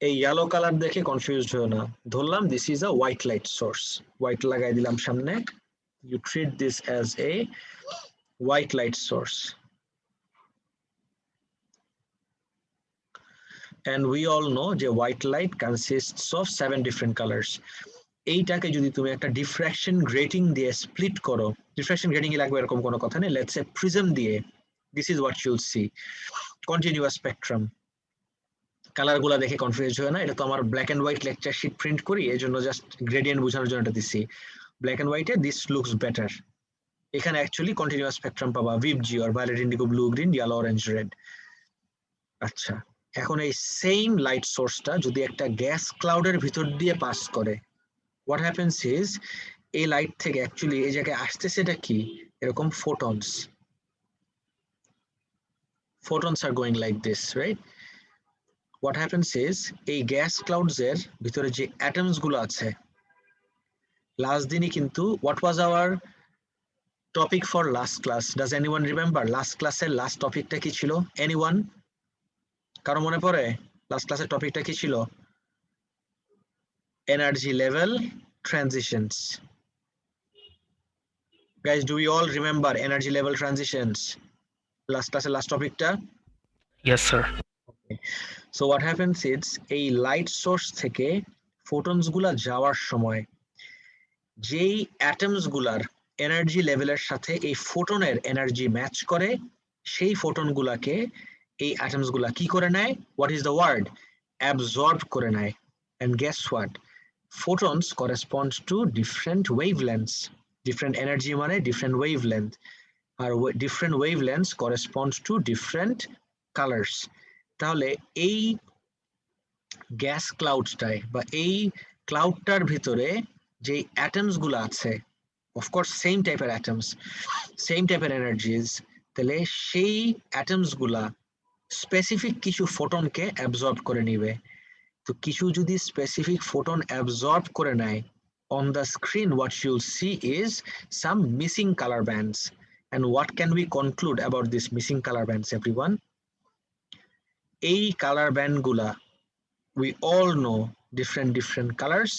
এই yellow colour দেখে confused হও না, ধরলাম this is a white light source, white লাগাই দিলাম সামনে, you treat this as a white light source. And we all know যে white light consists of 7 different colors. এইটাকে যদি তুমি একটা ডিফ্র্যাকশন গ্রেটিং দিয়ে স্প্লিট করো, ডিফ্র্যাকশন গ্রেটিং এ লাগবে এরকম কোনো কথা নেই, লেটস সে প্রিজম দিয়ে, this is what you'll see, continuous spectrum. Colour গুলা দেখে কনফিউজ হয় না, এটা তো আমার black and white lecture sheet print করি, এই জন্য জাস্ট গ্রেডিয়েন্ট বোঝানোর জন্য এটা দিছি। ব্ল্যাক এন্ড হোয়াইটে দিস লুকস বেটার, এখানে অ্যাকচুয়ালি কন্টিনিউয়াস স্পেকট্রাম পাবা, ভিভজি or violet, indigo, blue, green, yellow, orange, red. আচ্ছা, এখন এই সেম লাইট সোর্সটা যদি একটা গ্যাস ক্লাউডের ভিতর দিয়ে পাস করে, what happens is এই লাইট থেকে অ্যাকচুয়ালি এই জায়গায় আসতেছে এটা কি, এরকম photons are going like this, right? What happens is এই গ্যাস ক্লাউডস এর ভিতরে যে অ্যাটমস গুলো আছে, লাস্ট দিনই কিন্তু what was our topic for last class? Does anyone remember last ক্লাসের লাস্ট টপিকটা কি ছিল? anyone? কারো মনে পড়ে লাস্ট ক্লাসের টপিকটা কি ছিল? energy level transitions. Guys, do we all remember energy level transitions? Last class last topic ta? Yes, sir. Okay. So what happens is এই লাইট সোর্স থেকে ফোটনস গুলা যাওয়ার সময় যেই অ্যাটমস গুলার এনার্জি লেভেলের সাথে এই ফোটনের এনার্জি ম্যাচ করে, সেই ফোটন গুলাকে এই অ্যাটমস গুলা কি করে নেয়? What is the word? Absorb করে নেয়। And guess what? photons correspond to different wavelengths. Different energy মানে different wavelength, R different wavelengths corresponds to different colors. তাহলে এই গ্যাস ক্লাউডটায় বা এই ক্লাউডটার ভিতরে যে অ্যাটমস গুলো আছে, অফকোর্স সেম টাইপের অ্যাটমস, সেম টাইপের এনার্জিজ, তাহলে সেই অ্যাটমস গুলা স্পেসিফিক কিছু ফোটনকে অ্যাবজর্ব করে নিবে। তো কিছু যদি স্পেসিফিক ফোটন অ্যাবজর্ব করে নেয়, on the screen what you'll see is some missing color bands. And what can we conclude about these missing color bands, everyone? এই color band গুলা, we all know different colors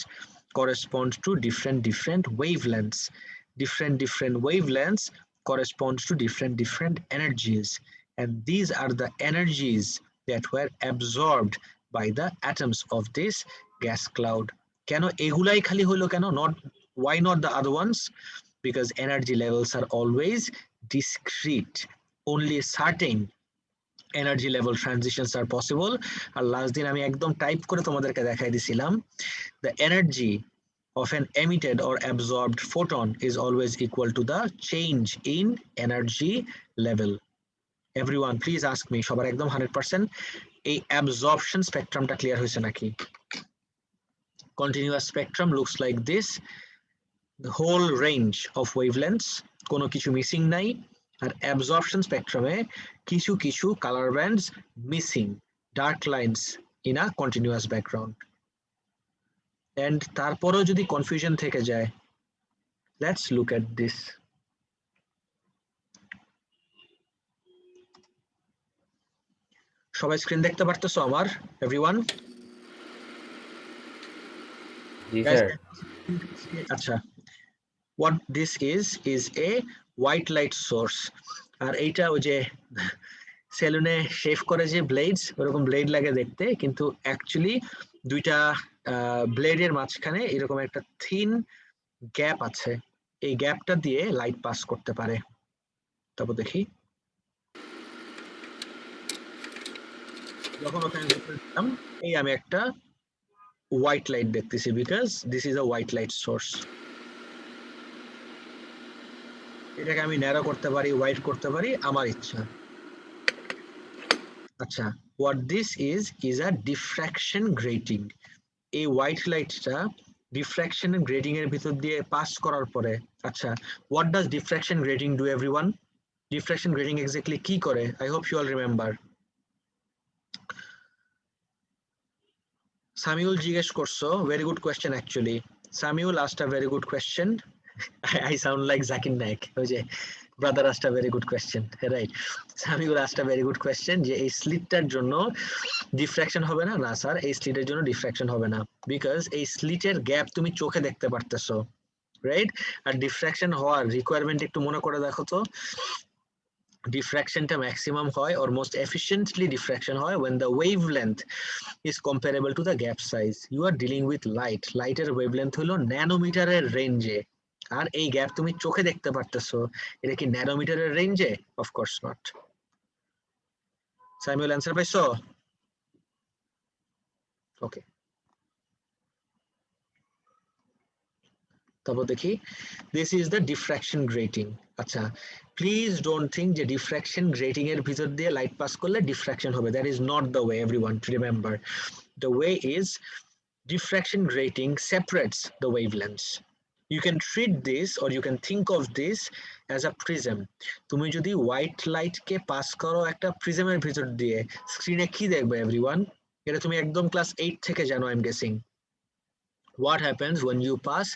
correspond to different wavelengths. Different wavelengths corresponds to different energies, and these are the energies that were absorbed by the atoms of this gas cloud. কেন এগুলাই খালি হলো কেন? Not why not the other ones? Because energy levels are always discrete. Only certain energy level transitions are possible. আর last দিন আমি একদম type করে তোমাদেরকে দেখাই দিছিলাম, the energy of an emitted or absorbed photon is always equal to the change in energy level. Everyone please ask me, সবার একদম 100% এই absorption spectrumটা ক্লিয়ার হয়েছে নাকি? Continuous spectrum looks like this, the whole range of wavelengths, কোনো কিছু missing নাই। আর absorption spectrumে কিছু কিছু color bands missing, dark lines in a continuous background. And তারপরেও যদি confusion থেকে যায়, let's look at this. সবাই স্ক্রিন দেখতে পারতেছো আমার? everyone? জি স্যার। আচ্ছা, what this is a white light source. আর এইটা ওই যে সেলুনে শেভ করে যে ব্লেডস, ওরকম ব্লেড লাগে দেখতে, কিন্তু অ্যাকচুয়ালি দুইটা ব্লেডের মাঝখানে এরকম একটা থিন গ্যাপ আছে, এই গ্যাপটা দিয়ে লাইট পাস করতে পারে। তারপর দেখি, যখন ওখানে দেখলাম এই আমি একটা হোয়াইট লাইট দেখতেছি, because this is a white light source. এটাকে আমি ন্যারো করতে পারি, হোয়াইট করতে পারি, আমার ইচ্ছা। আচ্ছা, what this is a diffraction grating. এই হোয়াইট লাইটটা diffraction and grating এর ভিতর দিয়ে পাস করার পরে, আচ্ছা, what does diffraction grating do, everyone? Diffraction grating exactly কি করে? I hope you all remember. Samuel জিজ্ঞেস করছো, very good question actually. Samuel asked a very good question. I sound like Zakir Naik. ওই যে brother asked a very good question, right? Samuel asked a very good question যে এই স্লিটটার জন্য diffraction হবে না? না স্যার, এই স্লিটের জন্য ডিফ্র্যাকশন হবে না, বিকজ এই স্লিটের গ্যাপ তুমি চোখে দেখতে পারতেছো, রাইট? আর ডিফ্র্যাকশন হওয়ার রিকোয়ারমেন্ট একটু মনে করে দেখো তো। ডিফ্র্যাকশনটা ম্যাক্সিমাম হয়, or most efficiently diffraction হয় when the wavelength is comparable to the gap size. You are dealing with light. লাইটের wavelength হলো ন্যানোমিটারের রেঞ্জে, আর এই গ্যাপ তুমি চোখে দেখতে পারতেছো, এটা কি ন্যানোমিটারের রেঞ্জে? Of course not. Saimul answer পাইছো? ওকে, তারপর দেখি, this is the diffraction grating. আচ্ছা, প্লিজ ডোন্ট থিঙ্ক যে ডিফ্র্যাকশন গ্রেটিং এর ভিতর দিয়ে লাইট পাস করলে ডিফ্র্যাকশন হবে। That is not the way, everyone to remember. The way is diffraction grating separates the wavelengths. You can treat this, or you can think of this as a prism. তুমি যদি white light কে pass করো একটা প্রিজমের ভিতর দিয়ে, স্ক্রিনে কি দেখবে everyone? এটা তুমি একদম ক্লাস 8 থেকে জানো, I am guessing. What happens when you pass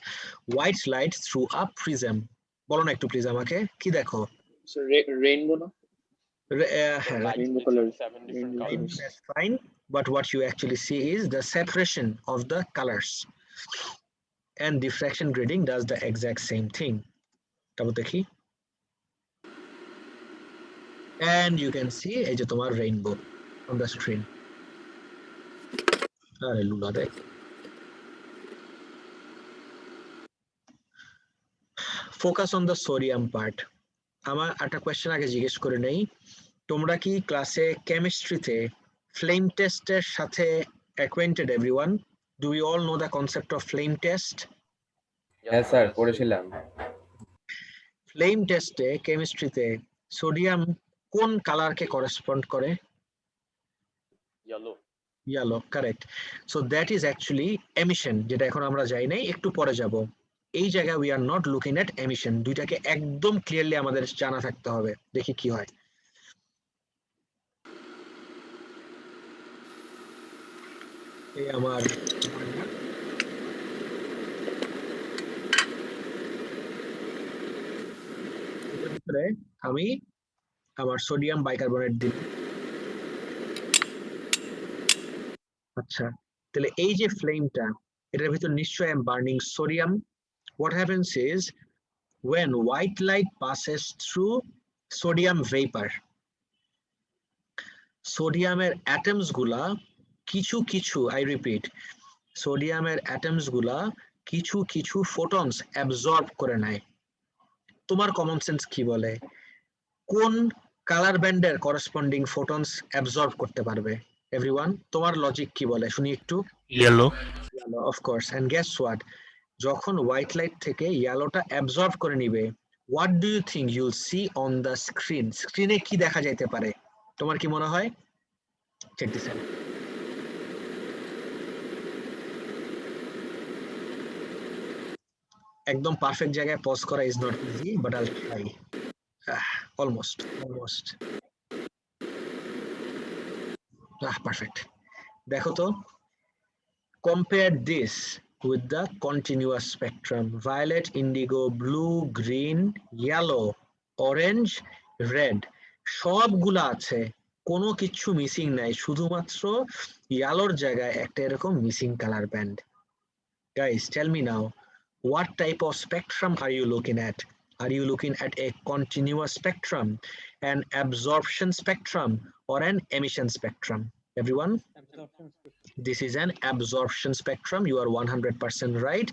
white light through a prism? বলো না একটু প্লিজ আমাকে, কি দেখো? Rainbow, no? Rainbow colors. 7 different colors. That's fine, but what you actually see is the separation of the colors. And diffraction grating does the exact same thing. তারপর দেখি, and you can see এই যে তোমার rainbow on the screen. আরে লুলা দেখ। Focus on the sodium part. আমার একটা question আগে জিজ্ঞেস করে নেই, তোমরা কি ক্লাসে কেমিস্ট্রিতে ফ্লেম টেস্টের সাথে acquainted everyone? Do you all know the concept of flame test? হ্যাঁ স্যার, করেছিলাম। ফ্লেম টেস্টে কেমিস্ট্রিতে সোডিয়াম কোন কালারকে করেসপন্ড করে? Yellow. Yellow, correct. So that is actually emission, যেটা এখন আমরা যাই নাই, একটু পরে যাব। এই জায়গায় we are not looking at emission, দুইটাকে একদম ক্লিয়ারলি আমাদের জানা থাকতে হবে। দেখি কি হয়। এই আমার আমি আমার সোডিয়াম বাইকার্বনেট দিই। আচ্ছা, তাহলে এই যে ফ্লেমটা, এটার ভিতর নিশ্চয়ই I'm burning sodium. What happens is when white light passes through sodium vapor, সোডিয়ামের অ্যাটমস গুলা কিছু কিছু, I repeat, সোডিয়ামের অ্যাটমস গুলা কিছু কিছু ফোটনস অ্যাবজর্ব করে নেয়। তোমার কমন সেন্স কি বলে কোন কালার ব্যান্ডের করেসপন্ডিং ফোটনস অ্যাবজর্ব করতে পারবে? এভরিওয়ান, তোমার লজিক কি বলে শুনি একটু। Yellow. Yellow, of course. And guess what? যখন হোয়াইট লাইট থেকে ইয়েলোটা অ্যাবজর্ব করে নিবে, what do you think you'll see on the screen? স্ক্রিনে কি দেখা যেতে পারে তোমার কি মনে হয়? Check this out. একদম পারফেক্ট জায়গায় পজ করা is not easy, but I'll try. Almost perfect. দেখো তো, compare this with the continuous spectrum: violet, indigo, blue, green, yellow, orange, red. সবগুলা আছে, কোনো কিছু মিসিং নাই, শুধুমাত্র ইয়েলোর জায়গায় একটা এরকম missing colour band. Guys, tell me now, what type of spectrum are you looking at? Are you looking at a continuous spectrum, an absorption spectrum, or an emission spectrum? Everyone? This is an absorption spectrum. You are 100% right.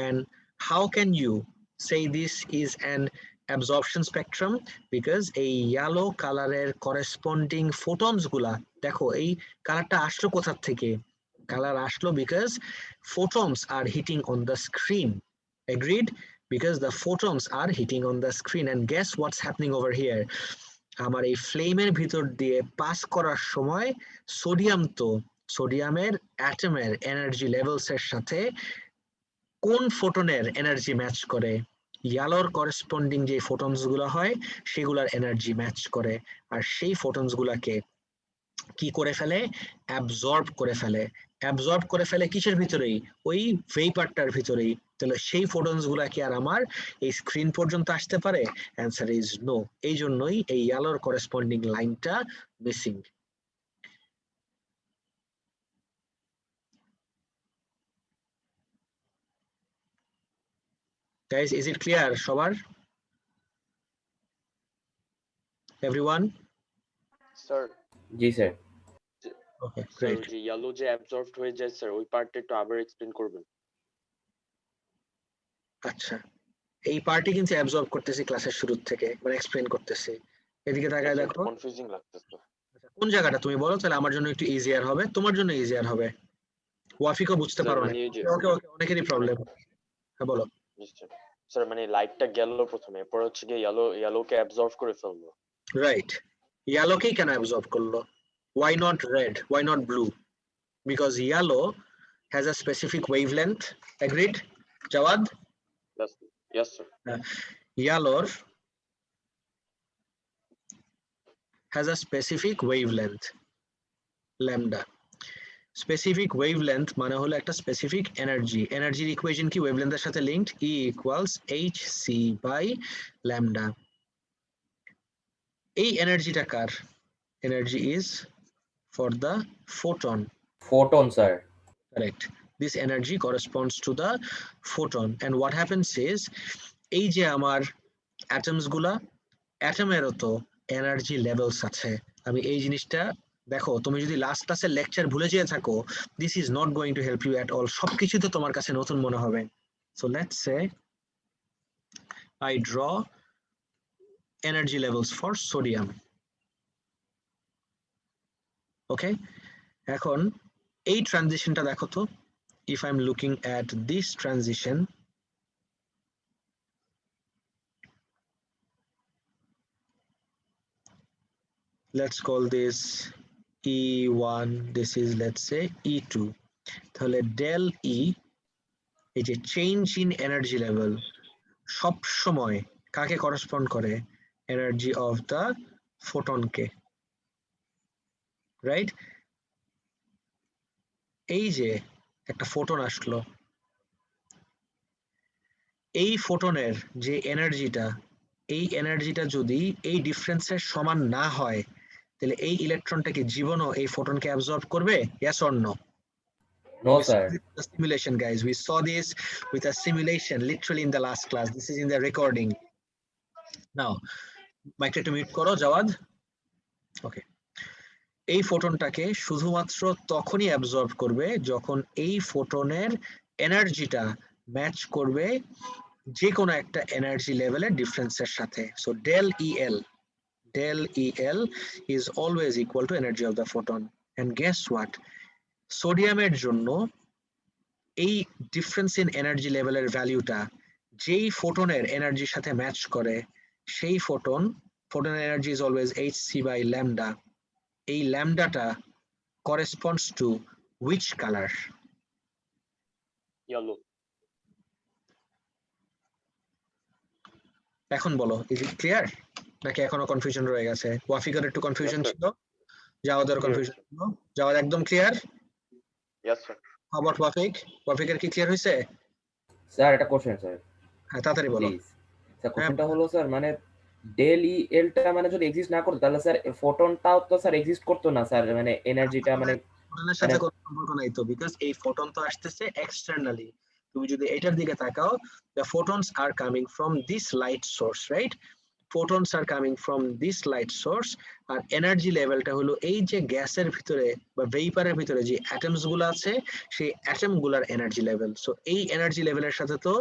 And how can you say this is an absorption spectrum? Because a yellow color corresponding photons gula, দেখো এই কালারটা আসলো কোথা থেকে? Colour আসলো because photons are hitting on the screen. Agreed? Because the photons are hitting on the screen. And guess what's happening over here? আমার এই ফ্লেমের ভিতর দিয়ে পাস করার সময় সোডিয়াম, তো সোডিয়ামের অ্যাটমের এনার্জি লেভেলস এর সাথে কোন ফোটনের এনার্জি ম্যাচ করে? ইয়েলোর করেসপন্ডিং যে ফোটনস গুলো হয় সেগুলার এনার্জি ম্যাচ করে, আর সেই ফোটনস গুলাকে কি করে ফেলে? অ্যাবজর্ব করে ফেলে। অ্যাবজর্ব করে ফেলে কিসের ভিতরেই? ওই ভেপারটার ভিতরেই। তাহলে সেই ফোটনস গুলা কি আর আমার এই স্ক্রিন পর্যন্ত আসতে পারে? Answer is no. এই জন্যই এই ইয়েলোর করেসপন্ডিং লাইনটা missing. Guys, is it clear সবার? Everyone? স্যার জি স্যার। Okay, sir great. যে ইয়েলো যে অ্যাবজর্বড হয়ে যায় স্যার ওই পার্টটা একটু আবার এক্সপ্লেন করবেন। আচ্ছা, এই পার্টি কিন্তু অ্যাবজর্ব করতেছি ক্লাসের শুরু থেকে, মানে এক্সপ্লেন করতেছি। এদিকে তাকায় দেখো, কনফিউজিং লাগতেছে। আচ্ছা, কোন জায়গাটা তুমি বলো, তাহলে আমার জন্য একটু ইজিয়ার হবে, তোমার জন্য ইজিয়ার হবে। ওয়াফিকও বুঝতে স্যার পারো না, মানে এই যে ওকে ওকে, অনেকেরই প্রবলেম। হ্যাঁ বলো। নিশ্চয় স্যার মানে লাইটটা গেল প্রথমে, এরপর হচ্ছে গিয়ে ইয়েলোকে অ্যাবজর্ব করে ফেললো। রাইট, ইয়েলোকেই কেন অ্যাবজর্ব করলো? Why not red? Why not blue? Because yellow has a specific wavelength. Agreed, Jawad? Yes sir. Yellow has a specific wavelength, lambda. Specific wavelength মানে হলো একটা স্পেসিফিক এনার্জি। এনার্জির ইকুয়েশন কি ওয়েভলেন্থের সাথে linked, E equals hc by lambda. এই এনার্জিটা কার energy? is for the photon. Photon sir. Correct. This energy corresponds to the photon, and what happens is এই যে আমার অ্যাটমস গুলা, অ্যাটমেরও তো এনার্জি লেভেলস আছে। আমি এই জিনিসটা দেখো, তুমি যদি লাস্ট ক্লাসের লেকচার ভুলে যেয়ে থাকো, this is not going to help you at all. সবকিছু তো তোমার কাছে নতুন মনে হবে। So let's say I draw energy levels for sodium. Okay, এখন এই ট্রানজিশনটা দেখো তো, if I'm looking at this transition, let's call this E1, this is let's say E2, তাহলে del E, এই যে চেঞ্জ ইন এনার্জি লেভেল সব সময় কাকে করেসপন্ড করে? এনার্জি অফ দ্য ফোটনকে, রাইট? এই যে একটা ফোটন আসলো, এই ফোটনের যে এনার্জিটা, এই এনার্জিটা যদি এই ডিফারেন্সের সমান না হয়, তাহলে এই ইলেকট্রনটাকে জীবনও এই ফোটনকে অ্যাবজর্ব করবে? Yes or no? No sir. The simulation, guys, we saw this with a simulation literally in the last class. This is in the recording. Now মাইকটা একটু মিউট করো জাওয়াদ। ওকে, এই ফোটনটাকে শুধুমাত্র তখনই অ্যাবজর্ব করবে যখন এই ফোটনের এনার্জিটা ম্যাচ করবে যে কোনো একটা এনার্জি লেভেলের ডিফারেন্সের সাথে। So del EL is always equal to energy of the photon. And guess what? সোডিয়ামের জন্য এই ডিফারেন্স ইন এনার্জি লেভেলের ভ্যালুটা যেই ফোটনের এনার্জির সাথে ম্যাচ করে, সেই ফোটনের energy is always hc by lambda. এই ল্যামডাটা corresponds to which color? Yellow. এখন বলো, is it clear নাকি এখনো কনফিউশন রয়ে গেছে? ওয়াফিকার একটু কনফিউশন ছিল, জাওয়াদের কনফিউশন ছিল। জাওয়াদ একদম clear? Yes sir. How about ওয়াফিক? ওয়াফিকের কি ক্লিয়ার হয়েছে? স্যার একটা কোশ্চেন স্যার হ্যাঁ তাড়াতাড়ি বলো। প্লিজ। স্যার কোশ্চেনটা হলো স্যার মানে ডেল ই এলটা মানে যদি এক্সিস্ট না করতো তাহলে স্যার ফোটনটাও তো স্যার এক্সিস্ট করতো না স্যার, মানে এনার্জিটা মানে ফোটনের সাথে কোনো সম্পর্ক নাই তো, বিকজ এই ফোটন তো আসতেছে এক্সটার্নালি। তুমি যদি এটার দিকে তাকাও, the photons are coming from this light source, right? Photons are coming from this light source, আর এনার্জি লেভেলটা হলো এই যে গ্যাসের ভিতরে বা ভেপারের ভিতরে যে অ্যাটমস গুলো আছে, সেই অ্যাটম গুলার এনার্জি লেভেল। সো এই এনার্জি লেভেলের সাথে তো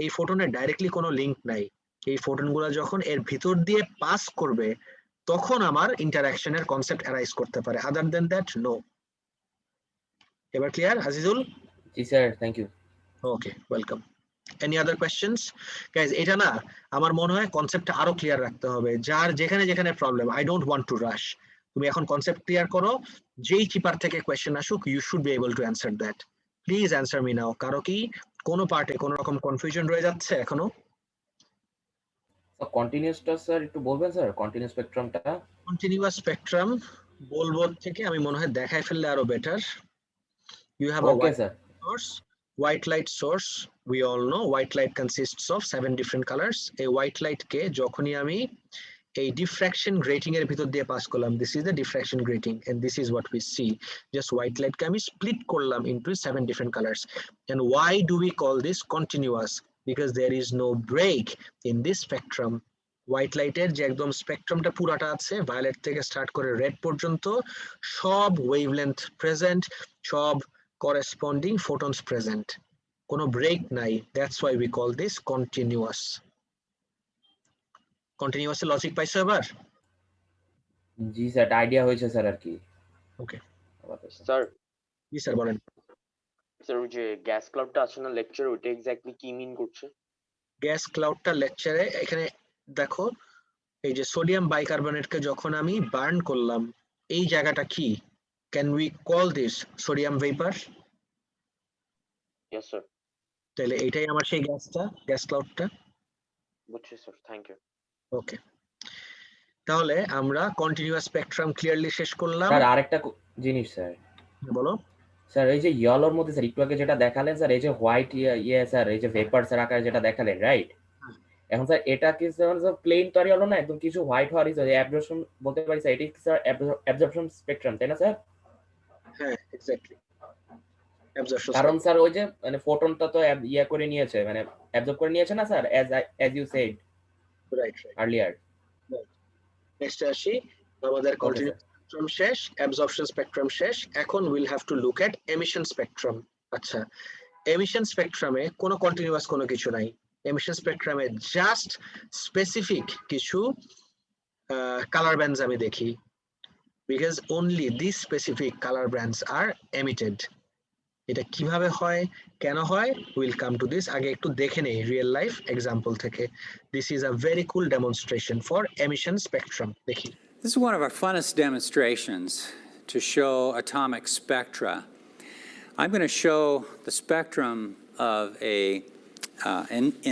এই ফোটনের ডাইরেক্টলি কোনো লিংক নাই। এই ফোটন গুলা যখন এর ভিতর দিয়ে পাস করবে, তখন আমার ইন্টারঅ্যাকশনের কনসেপ্ট অ্যারাইজ করতে পারে, আদার দেন দ্যাট নো। এবার ক্লিয়ার আজিজুল? জি sir, thank you. Okay, welcome. Any other questions? Guys, এটা না আমার মনে হয় কনসেপ্টটা আরো ক্লিয়ার রাখতে হবে। যার যেখানে যেখানে problem, I don't want to রাশ। তুমি এখন কনসেপ্ট ক্লিয়ার করো, যেই চিপার থেকে কোয়েশ্চেন আসুক, you should be able to answer that. Please answer me now. কারো কি কোনো পার্টে কোনো রকম কনফিউশন রয়ে যাচ্ছে এখনো? কন্টিনিউসটা স্যার একটু বলবেন স্যার, কন্টিনিউস স্পেকট্রামটা। কন্টিনিউয়াস স্পেকট্রাম বলবো থেকে আমি মনে হয় দেখাই ফেললে আরো better. You have a okay white sir. source, white light source. We all know white light consists of 7 different colors. A white light কে যখনই আমি এই diffraction grating এর ভিতর দিয়ে পাস করলাম, this is the diffraction grating and this is what we see. Just white light কে আমি split করলাম into 7 different colors. And why do we call this continuous? because there is no break in this spectrum. White লাইটের যে একদম স্পেকট্রামটা পুরাটা আছে, violet থেকে start করে red পর্যন্ত সব ওয়েভলেন্থ প্রেজেন্ট, সব করেসপন্ডিং ফোটনস প্রেজেন্ট, কোনো ব্রেক নাই। That's why we call this continuous. কন্টিনিউয়াসের লজিক পাইছো এবার? জি স্যার, আইডিয়া হয়েছে স্যার আর কি। ওকে স্যার জি স্যার বলেন। স্যার ওই যে গ্যাস ক্লাউডটা আছে না লেকচার, ওইটা এক্স্যাক্টলি কি মিন করছে? গ্যাস ক্লাউডটা লেকচারে এখানে দেখো, এই যে সোডিয়াম বাইকার্বনেটকে যখন আমি বার্ন করলাম, এই জায়গাটা কি? Can we call this sodium vapour? Yes sir. তাহলে এটাই আমার সেই গ্যাসটা, গ্যাস ক্লাউডটা। বুঝছি স্যার, থ্যাংক ইউ। ওকে, তাহলে আমরা কন্টিনিউয়াস স্পেকট্রাম ক্লিয়ারলি শেষ করলাম। স্যার আরেকটা জিনিস স্যার, বলো স্যার এই যে ইয়েলোর মধ্যে স্যার একটু আগে যেটা দেখালেন স্যার, এই যে হোয়াইট স্যার, এই যে ভেপারস এর আকারে যেটা দেখালেন, রাইট? এখন স্যার এটা কি স্যার প্লেন তো আর হলো না, একদম কিছু হোয়াইট হওয়ার ইজ অ্যাবজর্পশন বলতে পারি স্যার, এটি স্যার অ্যাবজর্পশন স্পেকট্রাম, তাই না স্যার? হ্যাঁ এক্স্যাক্টলি, অ্যাবজর্পশন। কারণ স্যার ওই যে মানে ফোটনটা তো ইয়া করে নিয়েছে, মানে অ্যাবজর্ব করে নিয়েছে না sir, as you said right earlier. Next আসি, আমাদের কন্টিনিউয়াস স্পেকট্রাম শেষ, অ্যাবজর্পশন স্পেকট্রাম শেষ। এখন will have to look at emission spectrum. আচ্ছা, এমিশন স্পেকট্রামে কোনো কন্টিনিউয়াস কোনো কিছু নাই। এমিশন স্পেকট্রামে জাস্ট স্পেসিফিক কিছু কালার ব্যান্ডস আমি দেখি, because only this specific colour bands are emitted. এটা কিভাবে হয়, কেন হয়, উইল কাম টু দিস। আগে একটু দেখে নেই রিয়েল লাইফ এক্সাম্পল থেকে। This is a very cool demonstration for emission spectrum. দেখি। This is one of our funnest demonstrations to show atomic spectra. I'm going to show the spectrum of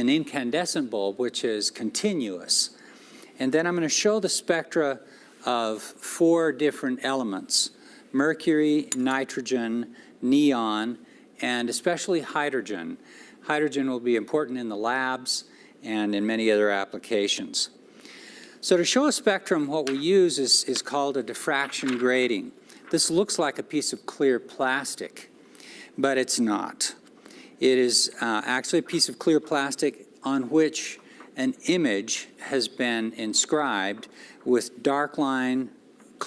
an incandescent bulb, which is continuous. And then I'm going to show the spectra of 4 different elements: mercury, nitrogen, neon, and especially hydrogen. Hydrogen will be important in the labs and in many other applications. So to show a spectrum, what we use is called a diffraction grating. This looks like a piece of clear plastic, but it's not. It is actually a piece of clear plastic on which an image has been inscribed with dark line,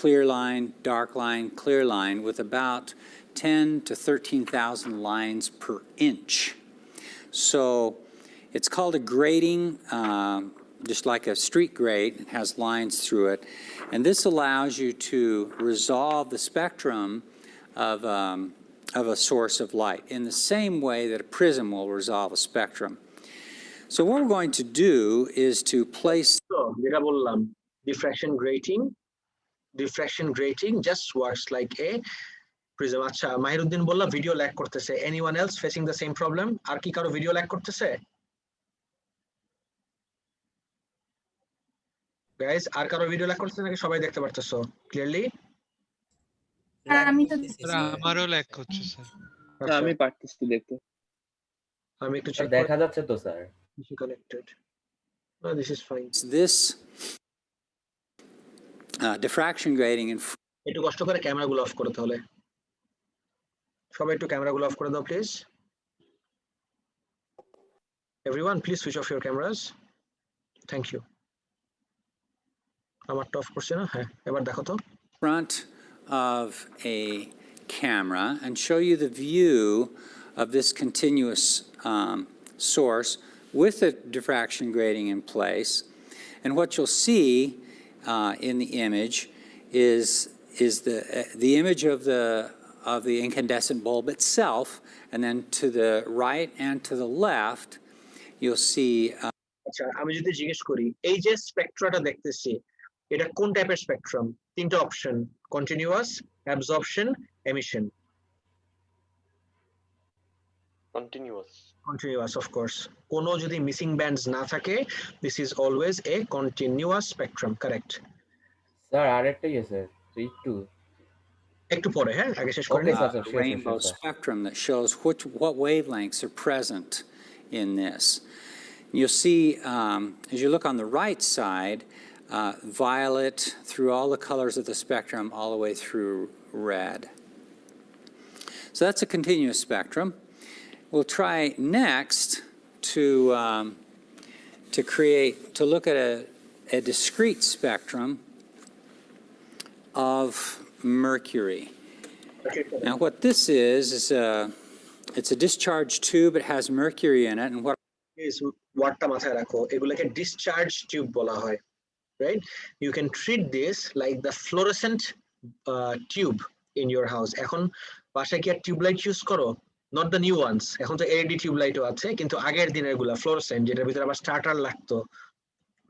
clear line, dark line, clear line, with about 10 to 13,000 lines per inch. So it's called a grating, just like a street grate. It has lines through it. And this allows you to resolve the spectrum of a source of light in the same way that a prism will resolve a spectrum. So what we're going to do is to place... যেটা বললাম, diffraction grating just works like a prism. আচ্ছা, মাহিরুদ্দিন বলল video lag করতেছে। Anyone else facing the same problem? আর কি কারো video lag করতেছে? Guys, আর কারো video lag করতেছে নাকি সবাই দেখতে পারতেছো ক্লিয়ারলি? আমি তো আমারও ল্যাগ করছে স্যার। আমি পারতেছি দেখতে। আমি একটু চেক দেখা যাচ্ছে তো sir. connected. No, this is fine. This diffraction grating in... একটু কষ্ট করে ক্যামেরাগুলো অফ করতে হলে সবাই একটু ক্যামেরাগুলো অফ করে দাও please. Everyone, please switch off your cameras. Thank you. আমারটা অফ করছে না? হ্যাঁ, এবার দেখো তো। Front of a camera and show you the view of this continuous source with the diffraction grating in place. And what you'll see in the image is the image of the incandescent bulb itself, and then to the right and to the left, you'll see. আচ্ছা, আমি যদি জিজ্ঞেস করি এই যে স্পেকট্রাটা দেখতেছি, এটা কোন টাইপের স্পেকট্রাম? তিনটা option: continuous, absorption, emission. Continuous of course. কোনো যদি মিসিং ব্যান্ডস না থাকে, this is always a continuous spectrum. Correct sir আরেকটা স্যার, একটু পরে, হ্যাঁ, আগে শেষ করে নিই। Rainbow spectrum that shows what wavelengths are present in this. You'll see, as you look on the right side, violet through all the colors of the spectrum, all the way through red. So that's a continuous spectrum. We'll try next to look at a discrete spectrum of mercury. Now, what this is it's a discharge tube. It has mercury in it, and what is whatটা মাথায় রাখো, এগুলোকে discharge tube বলা হয়, right? You can treat this like the fluorescent tube in your house. এখন বাসায় কি আর tube light use করো? Not the new ones. এখন তো এলইডি টিউব লাইটও আছে, কিন্তু আগের দিনের গুলা ফ্লোরোসেন্ট, যেটার ভিতরে আবার স্টার্টার লাগতো,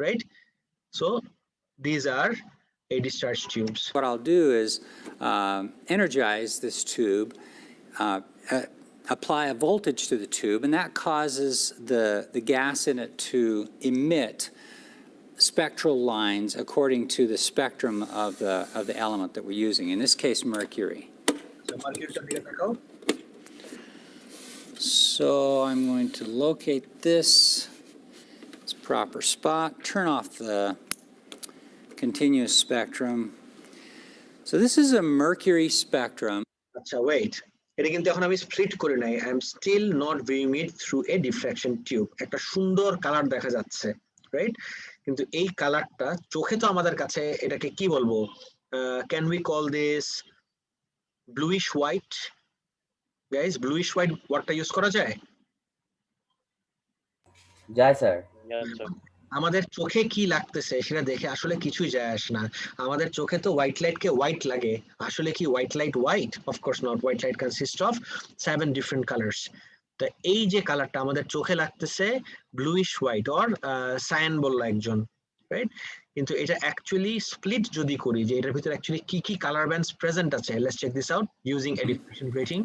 right? So these are a discharge tubes. What I'll do is energize this tube, apply a voltage to the tube, and that causes the gas in it to emit spectral lines according to the spectrum of the element that we're using, in this case mercury. So mercury-টা দিকে তাকাও। So I'm going to locate this, its proper spot, turn off the continuous spectrum. So this is a mercury spectrum. আচ্ছা, wait. এটা কিন্তু এখন আমি split করে নাই। I am still not viewing it through a diffraction tube. একটা সুন্দর colour দেখা যাচ্ছে, রাইট? কিন্তু এই কালারটা চোখে তো আমাদের কাছে এটাকে কি বলবো? Can we call this bluish white? Guys, bluish white ওয়ার্ডটা ইউজ করা যায়? যায় স্যার। Yes, sir. আমাদের চোখে কি লাগতেছে সেটা দেখে আসলে কিছুই যায় আসে না। আমাদের চোখে তো হোয়াইট লাইটকে হোয়াইট লাগে, আসলে কি white light white? Of course not. White light consist of 7 different colours. তো এই যে কালারটা আমাদের চোখে লাগতেছে ব্লুইশ হোয়াইট অর সায়ান বললো একজন, রাইট? কিন্তু এটা অ্যাকচুয়ালি স্প্লিট যদি করি যে এটার ভিতরে অ্যাকচুয়ালি কি কি কালার ব্যান্ডস প্রেজেন্ট আছে, let's check this out using a diffraction grating.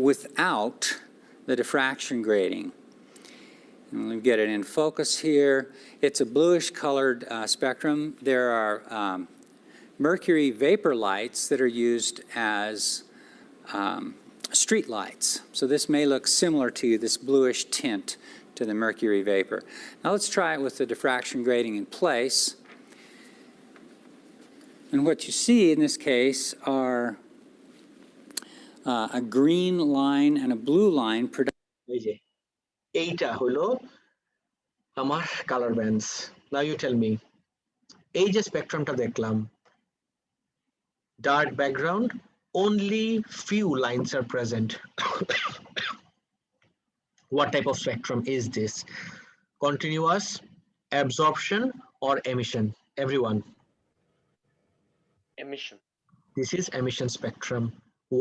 Without the diffraction grating. And we get it in focus here. It's a bluish colored spectrum. There are mercury vapor lights that are used as street lights. So this may look similar to this bluish tint to the mercury vapor. Now let's try it with the diffraction grating in place. And what you see in this case are a green line and a blue line. এইটা হলো আমার colour bands. Now you tell me, এই যে স্পেকট্রামটা দেখলাম, dark background, only few lines are present. What type of spectrum is this? Continuous, absorption, or emission? Everyone. Emission. This is emission spectrum.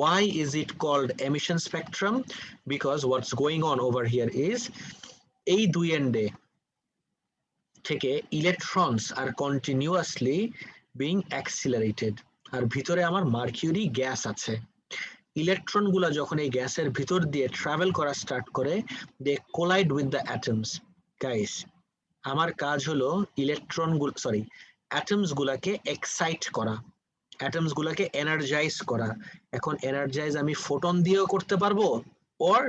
Why is it called emission spectrum? Because what's going on over here is এই দুই এন্ডে থেকে electrons are continuously being accelerated, আর ভিতরে আমার mercury gas আছে। Electron গুলা যখন এই গ্যাসের ভিতর দিয়ে ট্রাভেল করা স্টার্ট করে, they collide with the atoms. Guys, আমার কাজ হলো ইলেকট্রন গুলো অ্যাটমস গুলাকে এক্সাইট করা, অ্যাটমস গুলাকে এনার্জাইজ করা। এখন এনার্জাইজ আমি ফোটন দিয়েও করতে পারবো, ওর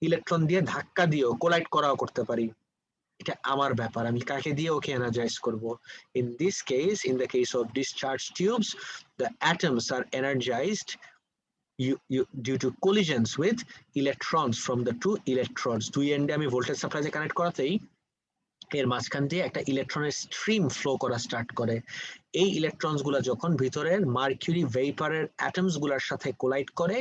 ইলেকট্রন দিয়ে ধাক্কা দিয়েও কোলাইড করাও করতে পারি। এটা আমার ব্যাপার, আমি কাকে দিয়ে ওকে এনার্জাইজ করব। In this case, in the case of discharge tubes, the atoms R energised due to collisions with electrons from the two electrodes. দুই এন্ডে আমি ভোল্টেজ সাপ্লাই কানেক্ট করাতেই এর মাঝখান দিয়ে একটা ইলেকট্রনের স্ট্রিম ফ্লো করা স্টার্ট করে। এই ইলেকট্রনস গুলা যখন ভিতরের মার্কিউরি ভেপারের অ্যাটমস গুলার সাথে কোলাইড করে,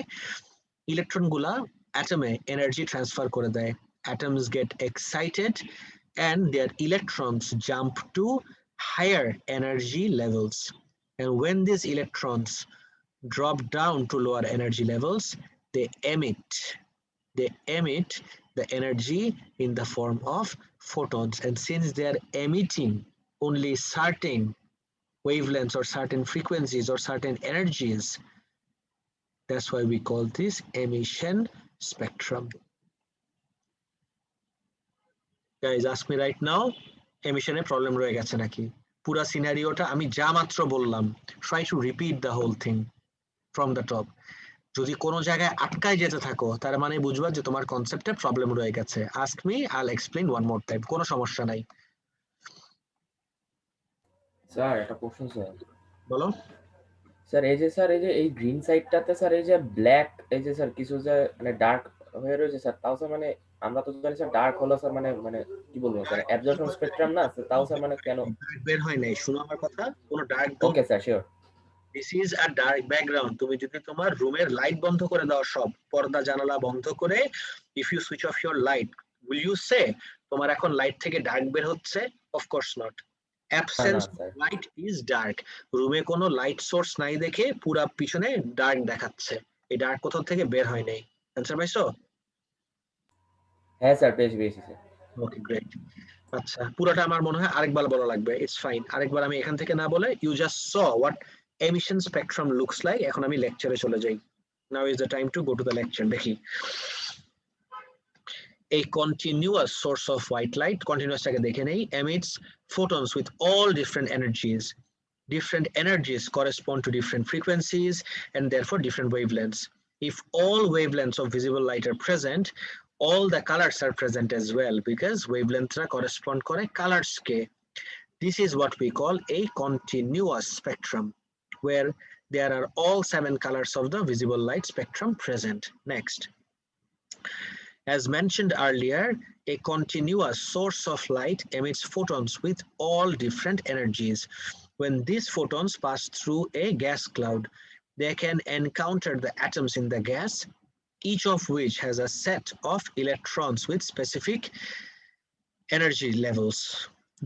ইলেকট্রন গুলা অ্যাটমে এনার্জি ট্রান্সফার করে দেয়। Atoms get excited and their electrons jump to higher energy levels. And when these electrons drop down to lower energy levels, they emit the energy in the form of photons. And since they are emitting only certain wavelengths or certain frequencies or certain energies, that's why we call this emission spectrum. Guys, ask me right now, emission A problem রয়ে গেছে নাকি? পুরো সিনারিওটা আমি যা মাত্র বললাম, try to repeat the whole thing from the top. যদি কোনো জায়গায় আটকায় যেতে থাকো, তার মানে বুঝবা যে তোমার কনসেপ্টে প্রবলেম রয়ে গেছে। Ask me, I'll explain one more time. কোনো সমস্যা নাই। স্যার একটা প্রশ্ন স্যার। বলো। স্যার এই যে এই গ্রিন সাইডটাতে স্যার এই যে ব্ল্যাক, এই যে স্যার কিছু যে মানে ডার্ক হয়ে রয়েছে স্যার। তাও স্যার মানে আমরা তো জানি স্যার ডার্ক হলো স্যার মানে মানে কি বলবো স্যার অ্যাবজর্পশন স্পেকট্রাম না তাও স্যার মানে কেন ডার্ক বের হয় নাই, শুনো আমার কথা, কোনো dark zone. Okay sir sure. This is a dark background. তুমি যদি তোমার রুমের লাইট বন্ধ করে দাও, সব পর্দা জানালা বন্ধ করে, if you switch off your light, will you say তোমার এখন লাইট থেকে ডার্ক বের হচ্ছে? Of course not. Absence of sir light is dark. রুমে কোনো লাইট সোর্স নাই দেখে পুরা পিছনে ডার্ক দেখাচ্ছে। এই ডার্ক কোথাও থেকে বের হয় নাই। অ্যানসার পাইছো? হ্যাঁ স্যার পেয়েছি স্যার। Okay great. আচ্ছা, পুরোটা আমার মনে হয় আরেকবার বলা লাগবে। ইটস ফাইন, আরেকবার আমি এখান থেকে না বলে, you just saw what emission spectrum looks like. এখন আমি লেকচারে চলে যাই। Now is the time to go to the lecture. দেখি, a continuous source of white light, continuous টাকে দেখে নেই, emits photons with all different energies. Different energies correspond to different frequencies and therefore different wavelengths. If all wavelengths of visible light are present, all the colors are present as well, because wavelengths correspond করে colors K. This is what we call a continuous spectrum, where there are all 7 colors of the visible light spectrum present. Next, as mentioned earlier, a continuous source of light emits photons with all different energies. When these photons pass through a gas cloud, they can encounter the atoms in the gas, each of which has a set of electrons with specific energy levels.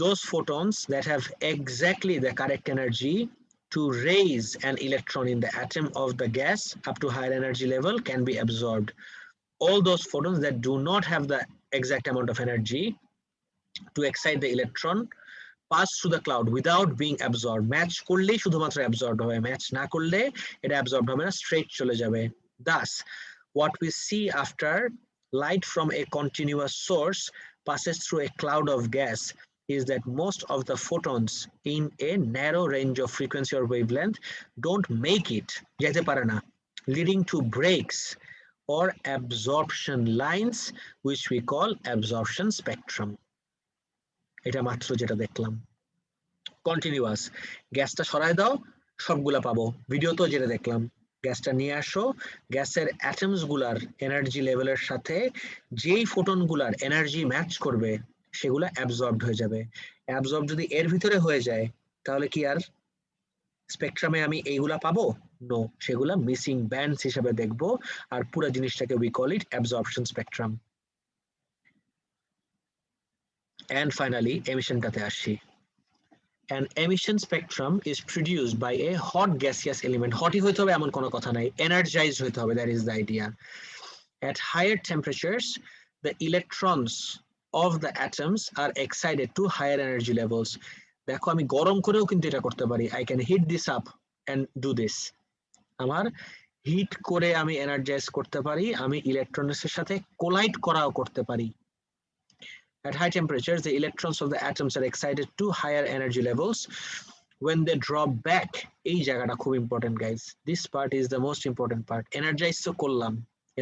Those photons that have exactly the correct energy to raise an electron in the atom of the gas up to higher energy level can be absorbed. All those photons that do not have the exact amount of energy to excite the electron pass through the cloud without being absorbed. Match করলেই শুধুমাত্র absorbed হবে, match না করলে এটা absorbed হবে না, straight চলে যাবে. Thus, what we see after light from a continuous source passes through a cloud of gas is that most of the photons in a narrow range of frequency or wavelength don't make it, যেতে পারে না, leading to breaks or absorption lines, which we call absorption spectrum. এটা মাত্র যেটা দেখলাম। Continuous, গ্যাসটা সরায় দাও, সবগুলা পাবো। ভিডিওতেও যেটা দেখলাম, গ্যাসটা নিয়ে আসো, গ্যাসের অ্যাটমস গুলার এনার্জি লেভেলের সাথে যেই ফোটন গুলার এনার্জি ম্যাচ করবে সেগুলা অ্যাবজর্বড হয়ে যাবে। অ্যাবজর্ব যদি এর ভিতরে হয়ে যায় তাহলে কি আর স্পেকট্রামে আমি এইগুলা পাবো? নো, সেগুলা মিসিং ব্যান্ডস হিসেবে দেখবো, আর পুরো জিনিসটাকে we call it absorption spectrum. And finally এমিশনটাতে আসি। An emission spectrum is produced by a hot gaseous element. Hot হইতে হবে এমন কোনো কথা নাই, energized হইতে হবে, that is the idea. At higher temperatures, the electrons of the atoms are excited to higher energy levels. দেখো আমি গরম করেও কিন্তু এটা করতে পারি, I can heat this up and do this. আমার হিট করে আমি এনার্জাইজ করতে পারি, আমি ইলেকট্রনের সাথে কোলাইড করাও করতে পারি। At high temperatures, the electrons of the atoms are excited to higher energy levels. When they drop back, এই জায়গাটা খুব important guys. This part is the most important part. Energize তো করলাম,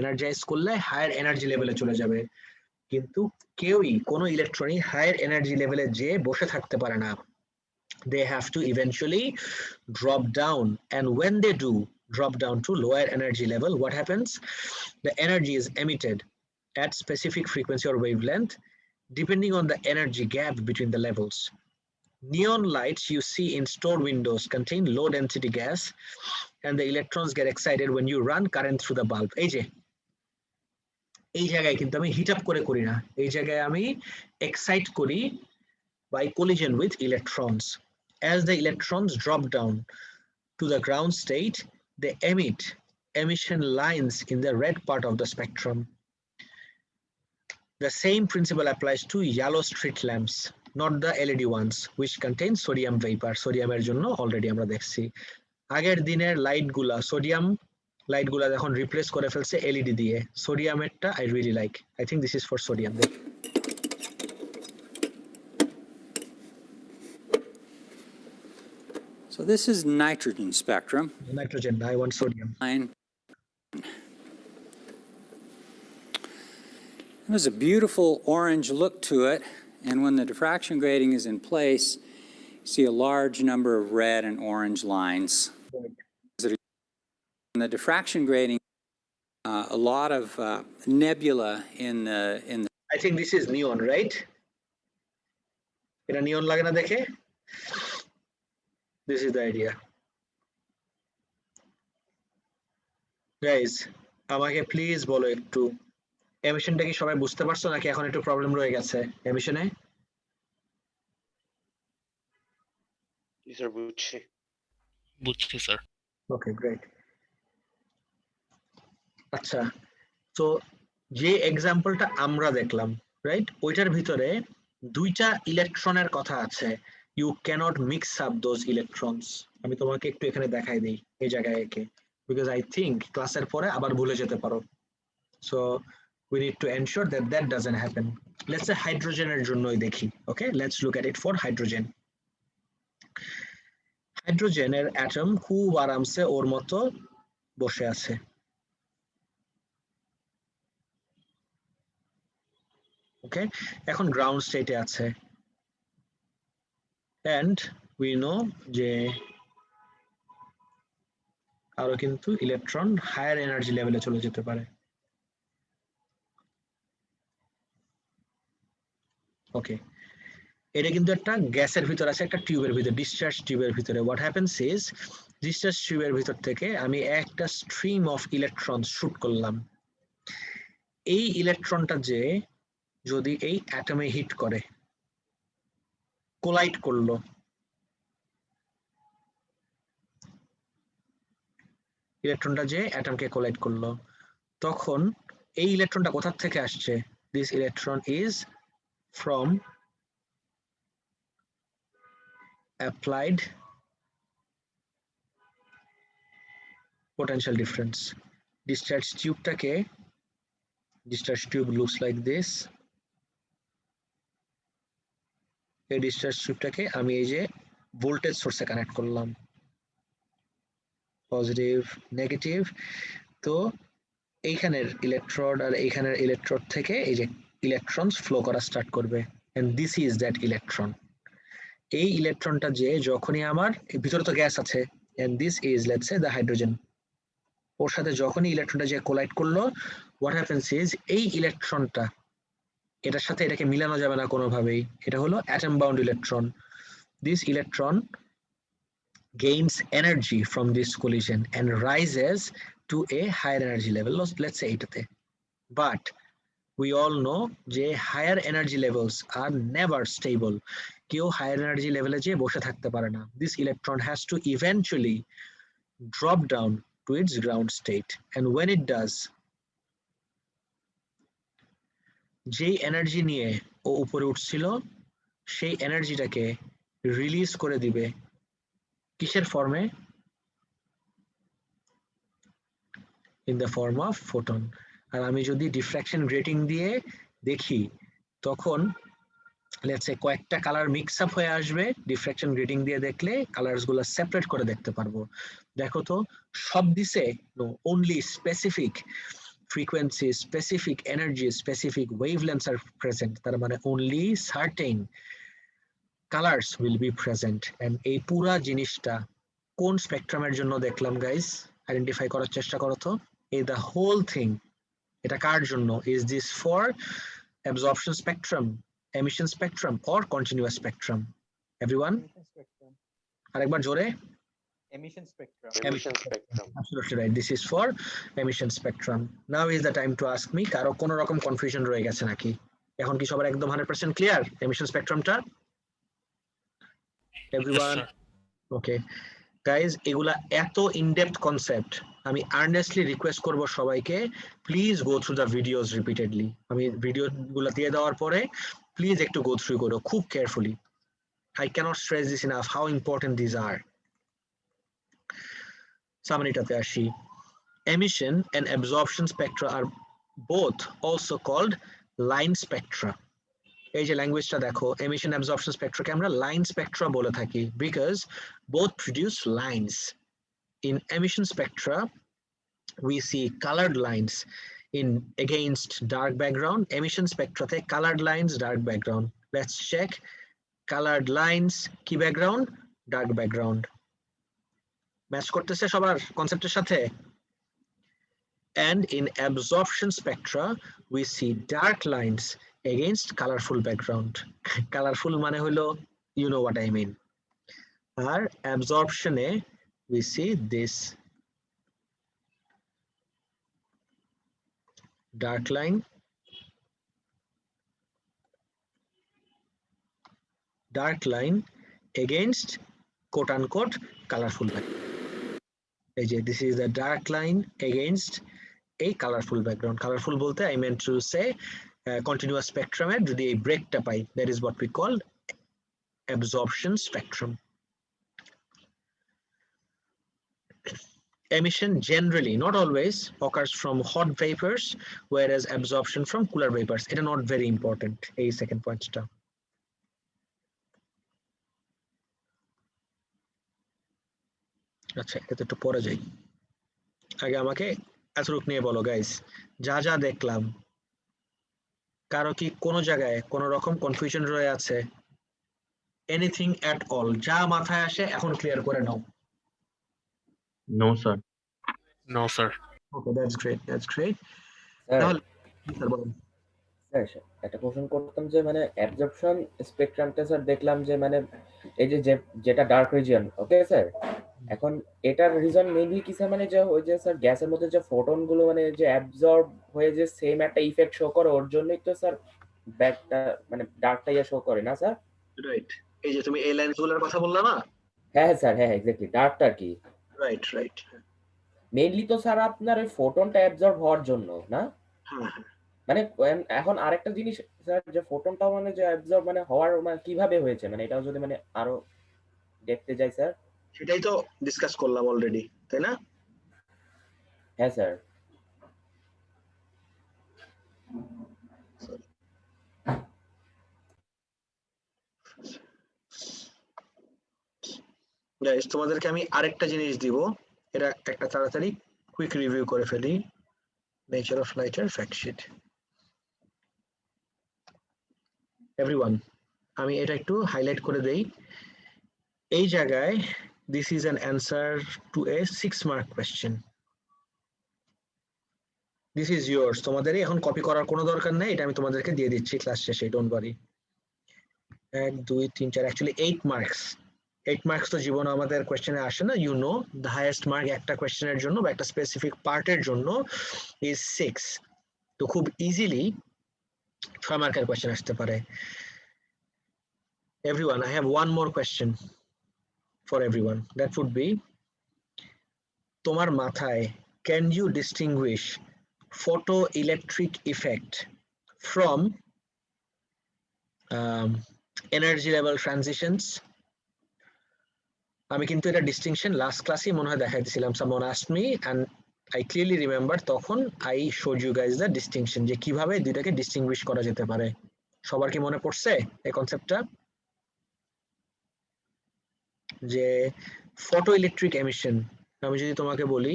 energize করলে higher energy level চলে যাবে, কিন্তু কেউই কোনো ইলেকট্রনই higher energy level যে বসে থাকতে পারে না। They have to eventually drop down, and when they do drop down to lower energy level, what happens? The energy is emitted at specific frequency or wavelength depending on the energy gap between the levels. Neon lights you see in store windows contain low density gas, and the electrons get excited when you run current through the bulb. এই জায়গায় কিন্তু আমি hit up করে করি না, এই জায়গায় আমি এক্সাইট করি by collision with electrons. As the electrons drop down to the ground state, they emit emission lines in the red part of the spectrum. The same principle applies to yellow street lamps, not the LED ones, which contain sodium vapor. Sodium এর জন্য already আমরা দেখছি। আগের দিনের light গুলা, sodium light গুলা এখন replace করে ফেলছে LED দিয়ে। সোডিয়ামেরটা I really like. I think this is for sodium. So this is nitrogen spectrum. Nitrogen, I want sodium. There's a beautiful orange look to it, and when the diffraction grating is in place, you see a large number of red and orange lines. When the diffraction grating a lot of nebula in the I think this is neon, right? এটা neon লাগে না দেখে? This is the idea. Guys, আমাকে please বলো একটু এমিশনটা কি সবাই বুঝতে পারছো নাকি এখন একটু প্রবলেম রয়ে গেছে এমিশনে? স্যার বুঝছি। বুঝছি স্যার। Okay great. আচ্ছা, তো যে এক্সাম্পলটা আমরা দেখলাম, রাইট, ওইটার ভিতরে দুইটা ইলেকট্রনের কথা আছে। You can't mix up those electrons. আমি তোমাকে একটু এখানে দেখাই দিই এই জায়গায় একে, বিকজ আই থিঙ্ক ক্লাসের পরে আবার ভুলে যেতে পারো। So we need to ensure that that doesn't happen. Let's say হাইড্রোজেনের জন্যই দেখি। ওকে, let's look at it for hydrogen. হাইড্রোজেনের অ্যাটম খুব আরামসে ওর মতো বসে আছে। ওকে, এখন গ্রাউন্ড স্টেটে আছে and we know যে আরো কিন্তু ইলেকট্রন হায়ার এনার্জি লেভেলে চলে যেতে পারে। ওকে, এটা কিন্তু একটা গ্যাসের ভিতর আছে, একটা টিউবের ভিতর, ডিসচার্জ টিউবের ভিতরে। হোয়াট হ্যাপেন্স ইজ ডিসচার্জ টিউবের ভিতর থেকে আমি একটা স্ট্রিম অফ ইলেকট্রন শুট করলাম। এই ইলেকট্রনটা যে যদি এই অ্যাটমে হিট করে, কোলাইড করলো, ইলেকট্রনটা যে অ্যাটমকে কোলাইড করলো, তখন এই ইলেকট্রনটা কোথা থেকে আসছে? This electron is from applied potential difference. Discharge টিউবটাকে, discharge tube looks like this. এই ডিসচার্জ টিউবটাকে আমি এই যে ভোল্টেজ সোর্সে কানেক্ট করলাম, পজিটিভ নেগেটিভ। তো এইখানের ইলেকট্রোড আর এইখানের ইলেকট্রোড থেকে এই যে ইলেকট্রনস ফ্লো করা স্টার্ট করবে, and this is that electron. এই ইলেকট্রনটা যে যখনই আমার ভিতরে তো গ্যাস আছে, and this is let's say the hydrogen, ওর সাথে যখনই ইলেকট্রনটা যে কোলাইড করলো, হোয়াট হ্যাপেন্স ইজ এই ইলেকট্রনটা, এটার সাথে এটাকে মিলানো যাবে না কোনোভাবেই, এটা হলো atom bound electron. This electron gains energy from this collision and rises to a higher energy level, let's say এটাতে। But we all know যে higher energy levels are never stable. কেউ higher energy level এ যে বসে থাকতে পারে না। This electron has to eventually drop down to its ground state, and when it does, যেই energy নিয়ে ও উপরে উঠছিল সেই এনার্জিটাকে রিলিজ করে দিবে কিসের ফর্মে? In the form of photon. আর আমি যদি ডিফ্র্যাকশন গ্রেটিং দিয়ে দেখি, তখন লেটস সে কয়েকটা কালার মিক্স আপ হয়ে আসবে। ডিফ্র্যাকশন গ্রেটিং দিয়ে দেখলে কালারস গুলো সেপারেট করে দেখতে পারবো। দেখো তো সব দিছে no, only specific frequency, specific energy, specific wavelengths are present. তার মানে only certain colors will be present. And এই পুরা জিনিসটা কোন স্পেকট্রামের জন্য দেখলাম গাইস? আইডেন্টিফাই করার চেষ্টা করো তো। এই the whole thing, এটা কার জন্য? Is this for absorption spectrum, emission spectrum or continuous spectrum? Everyone? আরেকবার জোরে। Emission spectrum. Emission spectrum. Absolutely right. This is for emission spectrum. Now is the time to ask me, কারো কোনো রকম confusion রয়ে গেছে নাকি? এখন কি সবার একদম 100% ক্লিয়ার এমিশন স্পেকট্রামটা? Everyone? Okay. Guys, এগুলা এত ইনডেপথ কনসেপ্ট, আমি আর্নেস্টলি রিকোয়েস্ট করব সবাইকে, please go through the videos repeatedly. আমি ভিডিওগুলো দিয়ে দেওয়ার পরে প্লিজ একটু গো থ্রু করো খুব carefully. I cannot stress this enough how important these are. সামনেটাতে আসি। Emission and absorption spectra are both also called line spectra. এই যে ল্যাঙ্গুয়েজটা দেখো, emission absorption spectra-কে আমরা line spectra বলে থাকি because both produce lines. In emission spectra, we see colored lines in against dark background. Emission spectra-তে colored lines, dark background. Let's check. Colored lines, কি background? Dark background. Match করতেছে সবার কনসেপ্টের সাথে? And in absorption spectra, we see dark lines against colorful background. Colorful mane holo, you know what I mean. Our absorption, we see this dark line, against quote unquote colorful background. This is the dark line against a colorful background. Colorful bolte I meant to say continuous spectrum এর যদি এই ব্রেকটা পাই, that is what we call absorption spectrum. Emission generally, not always, occurs from hot vapors, whereas absorption from cooler vapors. It is not very important. A second point টা. আচ্ছা, এটা তো একটু পরে যাই। আগে আমাকে এতটুকু নিয়ে বলো গাইস, যা যা দেখলাম কারো কি কোনো জায়গায় কোনো রকম কনফিউশন রয়ে আছে? এনিথিং এট অল, যা মাথায় আসে এখন ক্লিয়ার করে নাও। No, sir. No, sir. Okay, that's great. তাহলে স্যার বলুন। স্যার একটা কোশ্চেন করতাম যে মানে অ্যাবজর্পশন স্পেকট্রামটা স্যার দেখলাম যে মানে এই যে যেটা ডার্ক রিজিয়ন, ওকে স্যার, এখন এটার রিজন মেইনলি কি স্যার, মানে যে ওই যে স্যার গ্যাসের মধ্যে যে ফোটন গুলো মানে যে অ্যাবজর্ব হয়ে যে সেম একটা ইফেক্ট শো করে, ওর জন্যই তো স্যার ব্যাকটা মানে ডার্কটা ইয়া শো করে না স্যার? রাইট, এই যে তুমি এই লাইনগুলোর কথা বললা না? হ্যাঁ স্যার, হ্যাঁ এক্স্যাক্টলি, ডার্কটা কি রাইট মেইনলি তো স্যার আপনার ওই ফোটনটা অ্যাবজর্ব হওয়ার জন্য না? হ্যাঁ, মানে এখন আরেকটা জিনিস স্যার, যে ফোটনটাও মানে যে অ্যাবজর্ব মানে হওয়ার মানে কিভাবে হয়েছে, মানে এটাও যদি মানে আরো দেখতে যাই স্যার। সেটাই তো ডিসকাস করলাম অলরেডি, তাই না? হ্যাঁ স্যার। গাইস, তোমাদেরকে আমি আরেকটা জিনিস দিব, এটা একটা তাড়াতাড়ি কুইক রিভিউ করে ফেলি। নেচার অফ লাইটের ফ্যাক্ট শিট। এভরিওয়ান, আমি এটা একটু হাইলাইট করে দেই। এই জায়গায় this is an answer to a 6 mark question. This is yours. তোমাদের এখন কপি করার কোনো দরকার নেই, এটা আমি তোমাদেরকে দিয়ে দিচ্ছি ক্লাস শেষে, don't worry. 1 2 3 4 actually 8 marks. 8 marks তো জীবনে আমাদের কোয়েশ্চেনে আসে না, you know. The highest mark একটা কোয়েশ্চেনের জন্য বা একটা স্পেসিফিক পার্টের জন্য ইজ 6। তো খুব ইজিলি 6 মার্কের কোয়েশ্চেন আসতে পারে। Everyone, I have one more question for everyone. That would be, তোমার মাথায় can you distinguish photoelectric effect from energy level transitions? আমি কিন্তু এটা ডিস্টিংশন লাস্ট ক্লাসে মনে হয় দেখাই দিয়েছিলাম। someone asked me and I clearly remember, তখন I showed you guys the distinction, যে কিভাবে দুইটাকে ডিস্টিংগুইশ করা যেতে পারে। সবার কি মনে পড়ছে এই কনসেপ্টটা? যে ফটো ইলেকট্রিক এমিশন, আমি যদি তোমাকে বলি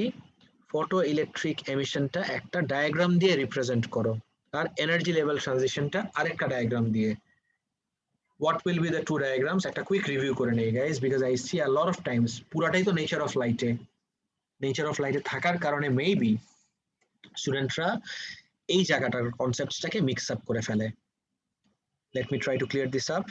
ফটো ইলেকট্রিক এমিশনটা একটা ডায়াগ্রাম দিয়ে রিপ্রেজেন্ট করো, আর এনার্জি লেভেল ট্রানজিশনটা আরেকটা ডায়াগ্রাম দিয়ে, what will be the two diagrams? একটা কুইক রিভিউ করে নেই guys, because I C a lot of Times পুরাটাই তো নেচার অফ লাইটে থাকার কারণে মেবি স্টুডেন্টরা এই জায়গাটার কনসেপ্টটাকে মিক্স আপ করে ফেলে। Let me try to clear this up.